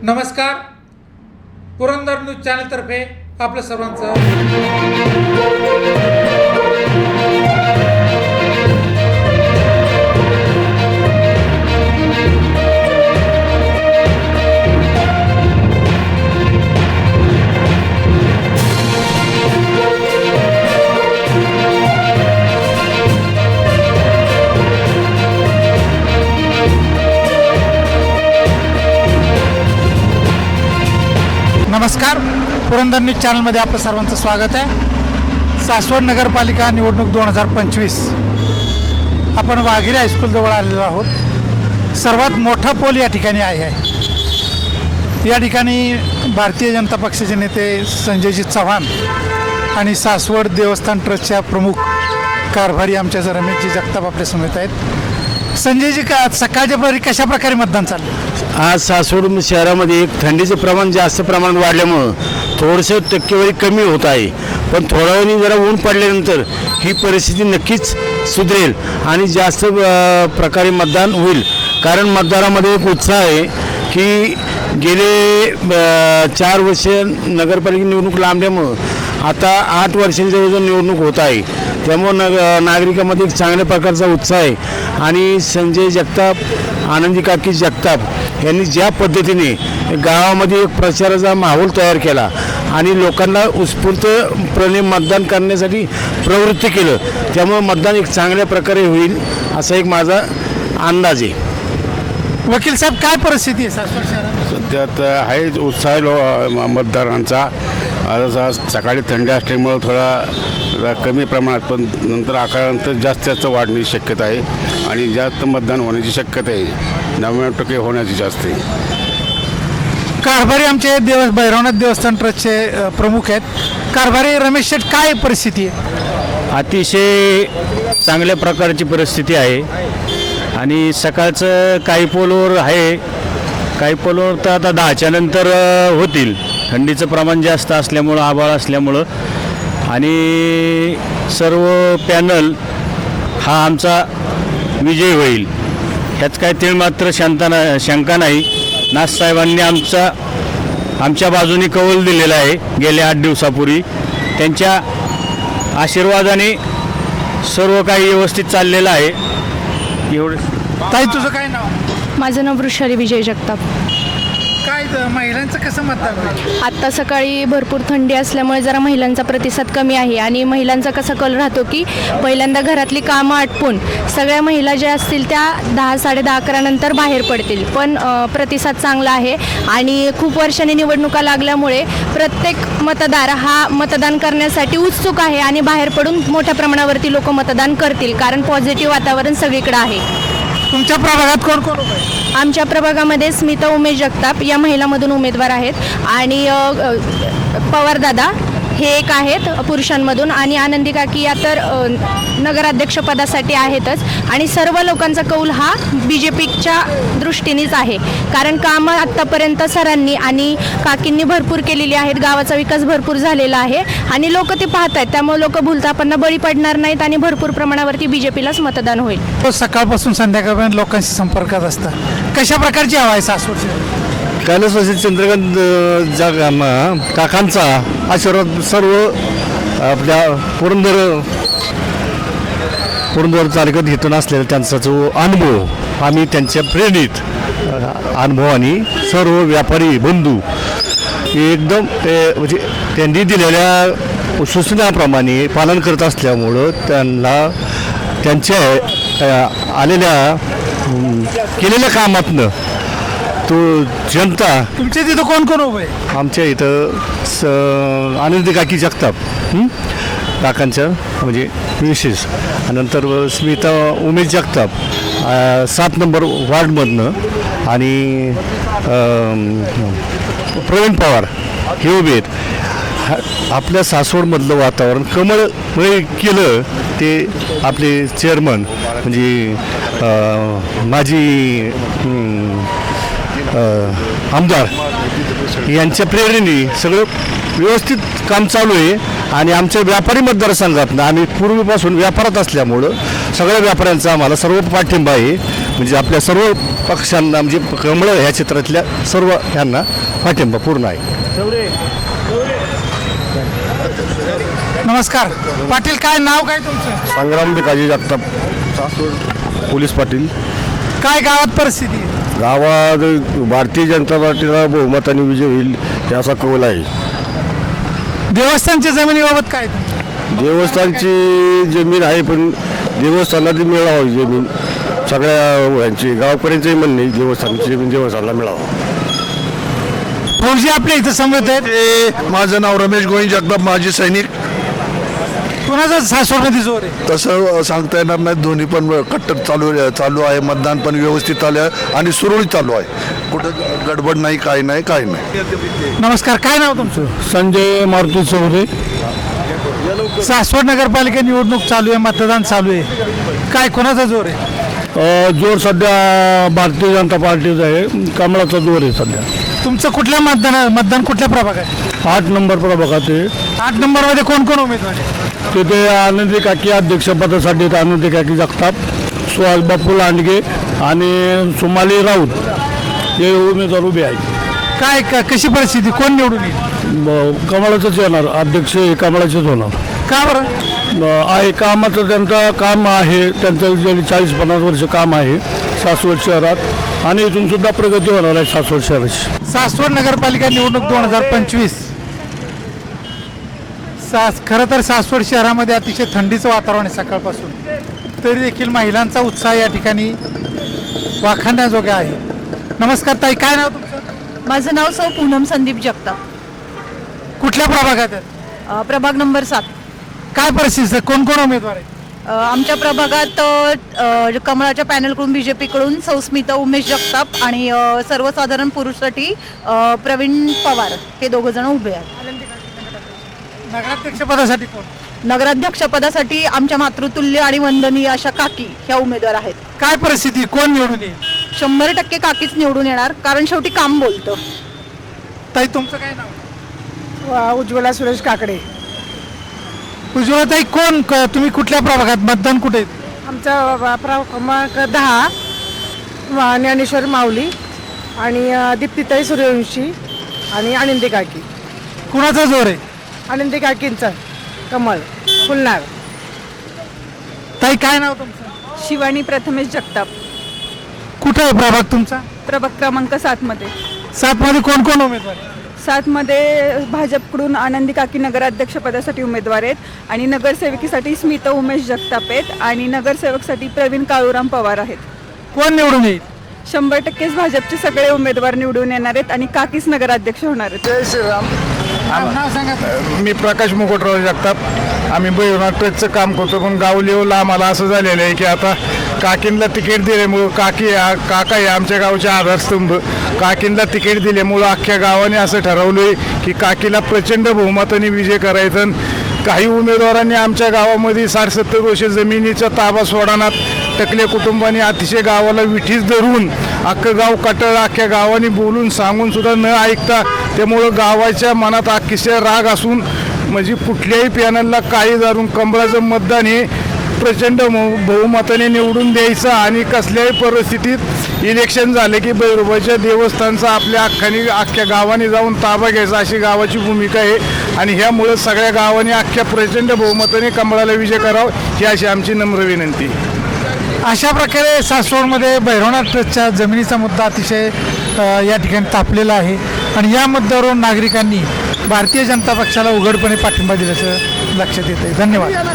नमस्कार, पुरंदर न्यूज चॅनलतर्फे आपलं सर्वांचं नमस्कार, पुरंदर न्यूज चॅनलमध्ये आपलं सर्वांचं स्वागत आहे। सासवड नगरपालिका निवडणूक 2025 आपण वाघिरे हायस्कूलजवळ आलेलो आहोत। सर्वात मोठा पोल या ठिकाणी आहे। या ठिकाणी भारतीय जनता पक्षाचे नेते संजयजी चव्हाण आणि सासवड देवस्थान ट्रस्टच्या प्रमुख कारभारी आमच्या रमेशजी जगताप आपल्या समेत आहेत। संजयजी, का सकाळच्या परी कशा प्रकारे मतदान चाललं? आज सासवड शहरामध्ये एक थंडीचं प्रमाण जास्त प्रमाणात वाढल्यामुळं थोडंसं टक्केवारी कमी होत आहे, पण थोड्या वेळाने जरा ऊन पडल्यानंतर ही परिस्थिती नक्कीच सुधरेल आणि जास्त प्रकारे मतदान होईल। कारण मतदारामध्ये एक उत्साह आहे की गेले 4 वर्ष नगरपालिका निवडणूक लांबल्यामुळं आता 8 वर्षांची जवळजवळ निवडणूक होत आहे, त्यामुळं नागरिकांमध्ये एक चांगल्या प्रकारचा उत्साह आहे। आणि संजय जगताप, आनंदी काकी जगताप यांनी ज्या पद्धतीने गावामध्ये एक प्रचाराचा माहोल तयार केला आणि लोकांना उत्स्फूर्तपणे मतदान करण्यासाठी प्रवृत्त केलं, त्यामुळे मतदान एक चांगल्या प्रकारे होईल असा एक माझा अंदाज आहे। वकील साहेब, काय परिस्थिती आहे सासवड शहरात? सध्या तर आहे उत्साह मतदारांचा। आता सकाळी थंडी असल्यामुळं थोडा कमी प्रमाणात, पण नंतर आकारानंतर जास्त वाढण्याची शक्यता आहे आणि जास्त मतदान होण्याची शक्यता आहे। 99% होण्याची जास्त आहे। कारभारी आमचे भैरवनाथ देवस्थान ट्रस्टचे प्रमुख आहेत। कारभारी रमेश शेठ, काय परिस्थिती आहे? अतिशय चांगल्या प्रकारची परिस्थिती आहे आणि सकाळचं काही पोलवर आहे, काही पोलवर तर आता 10च्या नंतर होतील। थंडीचं प्रमाण जास्त असल्यामुळं, आभाळ असल्यामुळं आणि सर्व पॅनल हा आमचा विजय होईल, ह्यात काय तीळ मात्र शंका नाही। नाथसाहेबांनी आमच्या बाजूने कौल दिलेला आहे गेल्या 8 दिवसापूर्वी। त्यांच्या आशीर्वादाने सर्व काही व्यवस्थित चाललेलं आहे। एवढं। ताई, तुझं काय नाव? माझं नाव वृषाली विजय जगताप। काय महिलांचं कसं मतदान होईल? आत्ता सकाळी भरपूर थंडी असल्यामुळे जरा महिलांचा प्रतिसाद कमी आहे आणि महिलांचा कसा कल राहतो की पहिल्यांदा घरातली कामं आटपून सगळ्या महिला ज्या असतील त्या 10, 10:30, 11 नंतर बाहेर पडतील, पण प्रतिसाद चांगला आहे आणि खूप वर्षांनी निवडणुका लागल्यामुळे प्रत्येक मतदार हा मतदान करण्यासाठी उत्सुक आहे आणि बाहेर पडून मोठ्या प्रमाणावरती लोक मतदान करतील, कारण पॉझिटिव्ह वातावरण सगळीकडे आहे। तुमच्या प्रभागात कोण कोण आहे? आमच्या प्रभागामध्ये स्मिता उमेश जगताप या महिलामधून उमेदवार आहेत आणि पवारदादा हे एक आहेत पुरुषांमधून आणि आनंदी काकी या तर नगराध्यक्षपदासाठी आहेतच आणि सर्व लोकांचा कौल हा BJPच्या दृष्टीनेच आहे, कारण कामं आत्तापर्यंत सरांनी आणि काकींनी भरपूर केलेली आहेत। गावाचा विकास भरपूर झालेला आहे आणि लोक ते पाहत आहेत, त्यामुळे लोक भूलथापांना बळी पडणार नाहीत आणि भरपूर प्रमाणावरती BJPलाच मतदान होईल। तो सकाळपासून संध्याकाळपर्यंत लोकांशी संपर्कात असतात। कशा प्रकारची हवा आहे सासवड? कैलासवासी चंद्रकांत काकांचा आशीर्वाद सर्व आपल्या पुरंदर तालुक्यात घेतून असलेला त्यांचा जो अनुभव, आम्ही त्यांच्या प्रेरित अनुभवाने सर्व व्यापारी बंधू एकदम म्हणजे त्यांनी दिलेल्या सूचनाप्रमाणे पालन करत असल्यामुळं त्यांना त्यांच्या आलेल्या केलेल्या कामातनं तो जनता। तुमच्या तिथं कोण कोण उभं आहे? आमच्या इथं आनंदी काकी जगताप काकांच्या म्हणजे विशेष, नंतर स्मिता उमेश जगताप 7 नंबर वार्डमधनं आणि प्रवीण पवार हे उभे आहेत। आपल्या सासवडमधलं वातावरण कमळमय केलं ते आपले चेअरमन म्हणजे माजी आमदार यांच्या प्रेरणेने सगळं व्यवस्थित काम चालू आहे आणि आमच्या व्यापारी मतदारसंघातनं आम्ही पूर्वीपासून व्यापारात असल्यामुळं सगळ्या व्यापाऱ्यांचा आम्हाला सर्व पाठिंबा आहे म्हणजे आपल्या सर्व पक्षांना म्हणजे कमळं ह्या क्षेत्रातल्या सर्व ह्यांना पाठिंबा पूर्ण आहे. नमस्कार पाटील, काय नाव काय तुमचं? संग्राम भिकाजी जगताप, सासवड पोलीस पाटील. काय गावात परिस्थिती आहे? गावात भारतीय जनता पार्टीला बहुमताने विजय होईल याचा कौल आहे. देवस्थानच्या जमिनीबाबत काय तुमचं? देवस्थानची जमीन आहे, पण देवस्थानाला मिळावं जमीन सगळ्या यांची गावकऱ्यांचंही म्हणणे देवस्थानची जमीन देवस्थानाला मिळावं. फौजी आपल्या इथं समजत आहेत. माझं नाव रमेश गोविंद जगताप, माजी सैनिक. कुणाचा सासवडमध्ये जोर आहे? तसं सांगता येणार नाही, दोन्ही पण कट्टर चालू आहे. मतदान पण व्यवस्थित चालू आहे आणि सुरळीत चालू आहे. कुठं गडबड नाही, काही नाही. नमस्कार, काय नाव तुमचं? संजय मारुती चौरे. सासवड नगरपालिका निवडणूक चालू आहे, मतदान चालू आहे, काय कोणाचा जोर आहे? जोर सध्या भारतीय जनता पार्टीचा आहे, कमळाचा जोर आहे सध्या. तुमचं कुठल्या मतदान कुठल्या प्रभाग आहे? 8 नंबर प्रभागात आहे. 8 नंबरमध्ये कोण कोण उमेदवार आहे? तिथे आनंदी काकी अध्यक्षपदासाठी आनंदी काकी जगताप, सुहास बापू लांडगे आणि सुमाली राऊत हे उमेदवार उभे आहेत. काय कशी परिस्थिती, कोण निवडून येईल? कमळाचंच येणार, अध्यक्ष हे कमळाचेच होणार. का बरं? आहे कामाचं, त्यांचं काम आहे, त्यांचं गेली 40-50 वर्ष काम आहे सासवड शहरात आणि इथून सुद्धा प्रगती होणार आहे सासवड शहराची. सासवड नगरपालिका निवडणूक 2025. खरं तर सासवड शहरामध्ये अतिशय थंडीचं वातावरण आहे सकाळपासून, तरी देखील महिलांचा उत्साह या ठिकाणी वाखाणण्याजोगा आहे. नमस्कार ताई, काय नाव तुमचं? माझं नाव सौ पूनम संदीप जगताप, कुठल्या प्रभागात आहे? प्रभाग नंबर 7. काय परिस्थिती, कोण कोण उमेदवार आहे? आमच्या प्रभागात कमळाच्या पॅनलकडून BJP कडून सौ स्मिता उमेश जगताप आणि सर्वसाधारण पुरुषसाठी प्रवीण पवार हे दोघं जण उभे आहेत. नगराध्यक्षपदासाठी कोण? नगराध्यक्षपदासाठी आमच्या मातृतुल्य आणि वंदनीय अशा काकी ह्या उमेदवार आहेत. काय परिस्थिती, कोण निवडून येईल? 100% काकीच निवडून येणार, कारण शेवटी काम बोलतं. ताई तुमचं काय नाव? उज्ज्वला सुरेश काकडे. उज्ज्वला ताई, तुम्ही कुठल्या प्रभागात, मतदान कुठे आहे? आमचा क्रमांक 10 ज्ञानेश्वर माऊली आणि दीप्तीताई सूर्यवंशी आणि आनंदी काकी. कुणाचा जोर आहे? आनंदी काकींचा कमळ फुलणार. ताई काय नाव तुमचं? शिवानी प्रथमेश जगताप, कुठं आहे प्रभाग तुमचा? प्रभाग क्रमांक 7 मध्ये. 7 मध्ये कोण कोण उमेदवार आहे? 7 मध्ये भाजपकडून आनंदी काकी नगराध्यक्षपदासाठी उमेदवार आहेत आणि नगरसेवकीसाठी स्मिता उमेश जगताप आहेत आणि नगरसेवकसाठी प्रवीण काळूराम पवार आहेत. कोण निवडून येईल? 100%च भाजपचे सगळे उमेदवार निवडून येणार आहेत आणि काकीच नगराध्यक्ष होणार आहेत. जय श्रीराम. नाव सांगा. मी प्रकाश मुकुटराव जगताप. आम्ही बैरवनाथ ट्रस्टचं काम करतो, पण गाव लेवलला आम्हाला असं झालेलं आहे की आता काकींना तिकीट दिल्यामुळं काका हे आमच्या गावचे आधारस्तंभ. काकींना तिकीट दिल्यामुळं अख्ख्या गावाने असं ठरवलं आहे की काकीला प्रचंड बहुमताने विजय करायचं. काही उमेदवारांनी आमच्या गावामध्ये 60-70 वर्ष जमिनीचा ताबा सोडण्यात टकले कुटुंबाने अतिशय गावाला विठीस धरून अख्खं गाव कटळलं. अख्ख्या गावाने बोलून सांगून सुद्धा न ऐकता, त्यामुळं गावाच्या मनात अतिशय राग असून म्हणजे कुठल्याही पॅनलला काही धरून कमळाचं मतदान हे प्रचंड बहुमताने निवडून द्यायचं आणि कसल्याही परिस्थितीत इलेक्शन झाले की भैरोबाच्या देवस्थानचा आपल्या अख्ख्या गावाने जाऊन ताबा घ्यायचा अशी गावाची भूमिका आहे आणि ह्यामुळं सगळ्या गावाने अख्ख्या प्रचंड बहुमताने कमळाला विजय करावा ही अशी आमची नम्र विनंती. अशा प्रकारे सासवडमध्ये भैरवनाथ ट्रस्टच्या जमिनीचा मुद्दा अतिशय या ठिकाणी तापलेला आहे आणि या मुद्द्यावरून नागरिकांनी भारतीय जनता पक्षाला उघडपणे पाठिंबा दिल्याचं लक्षात येत आहे. धन्यवाद.